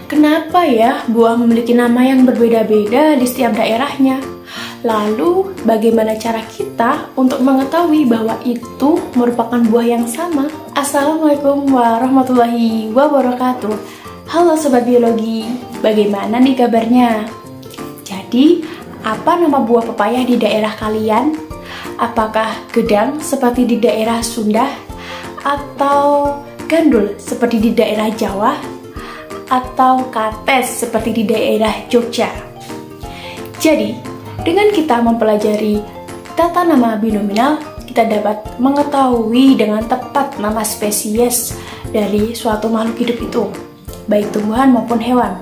Kenapa ya buah memiliki nama yang berbeda-beda di setiap daerahnya? Lalu, bagaimana cara kita untuk mengetahui bahwa itu merupakan buah yang sama? Assalamualaikum warahmatullahi wabarakatuh. Halo Sobat Biologi, bagaimana nih kabarnya? Jadi, apa nama buah pepaya di daerah kalian? Apakah gedang seperti di daerah Sunda? Atau gandul seperti di daerah Jawa? Atau kates seperti di daerah Jogja? Jadi, dengan kita mempelajari tata nama binominal, kita dapat mengetahui dengan tepat nama spesies dari suatu makhluk hidup itu, baik tumbuhan maupun hewan.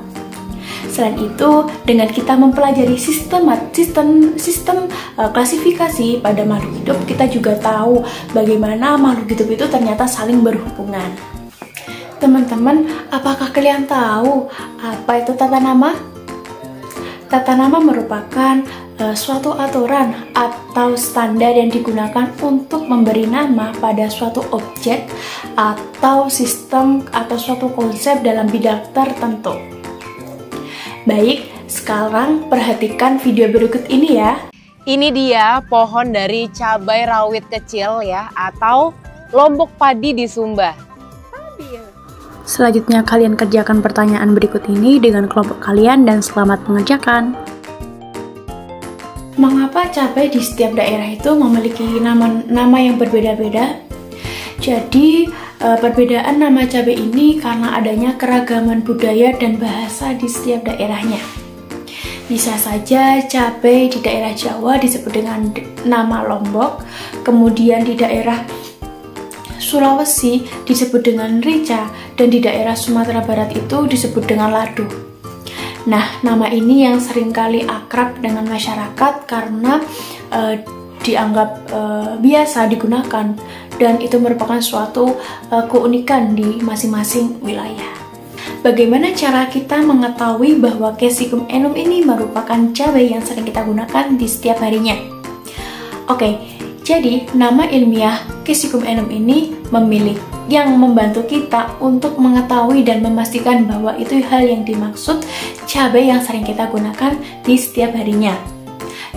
Selain itu, dengan kita mempelajari sistem klasifikasi pada makhluk hidup, kita juga tahu bagaimana makhluk hidup itu ternyata saling berhubungan. Teman-teman, apakah kalian tahu apa itu tata nama? Tata nama merupakan suatu aturan atau standar yang digunakan untuk memberi nama pada suatu objek atau sistem atau suatu konsep dalam bidang tertentu. Baik, sekarang perhatikan video berikut ini ya. Ini dia pohon dari cabai rawit kecil ya, atau lombok padi di Sumba. Selanjutnya kalian kerjakan pertanyaan berikut ini dengan kelompok kalian dan selamat mengerjakan. Mengapa cabai di setiap daerah itu memiliki nama yang berbeda-beda? Jadi, perbedaan nama cabai ini karena adanya keragaman budaya dan bahasa di setiap daerahnya. Bisa saja cabai di daerah Jawa disebut dengan nama lombok, kemudian di daerah Sulawesi disebut dengan rica, dan di daerah Sumatera Barat itu disebut dengan ladu. Nah, nama ini yang seringkali akrab dengan masyarakat karena dianggap biasa digunakan, dan itu merupakan suatu keunikan di masing-masing wilayah. Bagaimana cara kita mengetahui bahwa Capsicum enum ini merupakan cabai yang sering kita gunakan di setiap harinya? Oke. Jadi, nama ilmiah Capsicum enum ini yang membantu kita untuk mengetahui dan memastikan bahwa itu hal yang dimaksud cabai yang sering kita gunakan di setiap harinya.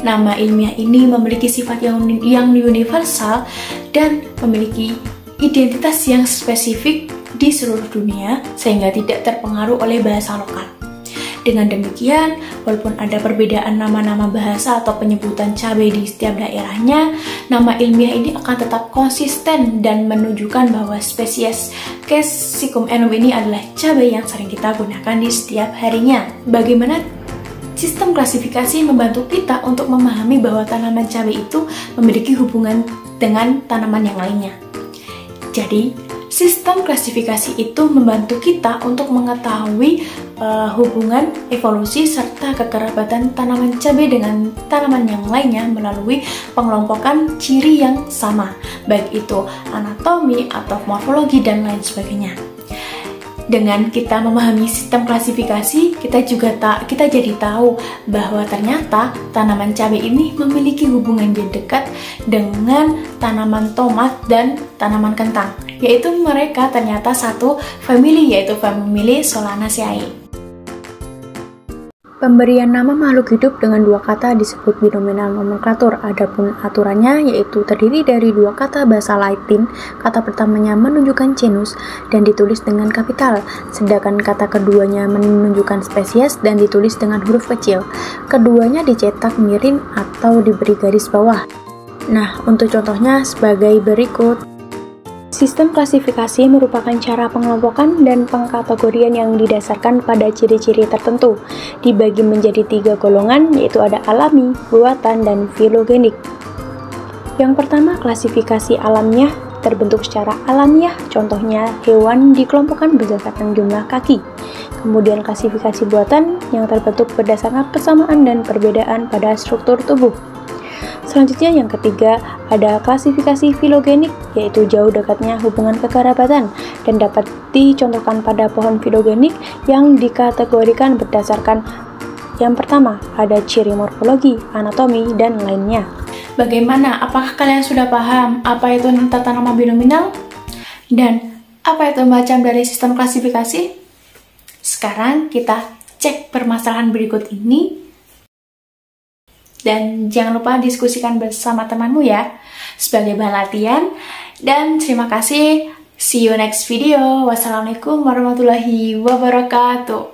Nama ilmiah ini memiliki sifat yang universal dan memiliki identitas yang spesifik di seluruh dunia sehingga tidak terpengaruh oleh bahasa lokal. Dengan demikian, walaupun ada perbedaan nama-nama bahasa atau penyebutan cabai di setiap daerahnya, nama ilmiah ini akan tetap konsisten dan menunjukkan bahwa spesies Capsicum enum ini adalah cabai yang sering kita gunakan di setiap harinya. Bagaimana sistem klasifikasi membantu kita untuk memahami bahwa tanaman cabai itu memiliki hubungan dengan tanaman yang lainnya? Jadi, sistem klasifikasi itu membantu kita untuk mengetahui hubungan evolusi serta kekerabatan tanaman cabai dengan tanaman yang lainnya melalui pengelompokan ciri yang sama, baik itu anatomi atau morfologi dan lain sebagainya. Dengan kita memahami sistem klasifikasi, kita jadi tahu bahwa ternyata tanaman cabai ini memiliki hubungan yang dekat dengan tanaman tomat dan tanaman kentang, yaitu mereka ternyata satu famili, yaitu famili Solanaceae. Pemberian nama makhluk hidup dengan dua kata disebut binominal nomenklatur. Adapun aturannya yaitu terdiri dari dua kata bahasa Latin. Kata pertamanya menunjukkan genus dan ditulis dengan kapital, sedangkan kata keduanya menunjukkan spesies dan ditulis dengan huruf kecil. Keduanya dicetak miring atau diberi garis bawah. Nah, untuk contohnya sebagai berikut. Sistem klasifikasi merupakan cara pengelompokan dan pengkategorian yang didasarkan pada ciri-ciri tertentu. Dibagi menjadi 3 golongan, yaitu ada alami, buatan, dan filogenik. Yang pertama, klasifikasi alamiah terbentuk secara alamiah, contohnya hewan dikelompokkan berdasarkan jumlah kaki. Kemudian klasifikasi buatan yang terbentuk berdasarkan persamaan dan perbedaan pada struktur tubuh. Selanjutnya yang ketiga, ada klasifikasi filogenik, yaitu jauh dekatnya hubungan kekerabatan dan dapat dicontohkan pada pohon filogenik yang dikategorikan berdasarkan yang pertama, ada ciri morfologi, anatomi, dan lainnya. Bagaimana? Apakah kalian sudah paham apa itu tata nama binominal? Dan apa itu macam dari sistem klasifikasi? Sekarang kita cek permasalahan berikut ini. Dan jangan lupa diskusikan bersama temanmu ya, sebagai bahan latihan. Dan terima kasih. See you next video. Wassalamualaikum warahmatullahi wabarakatuh.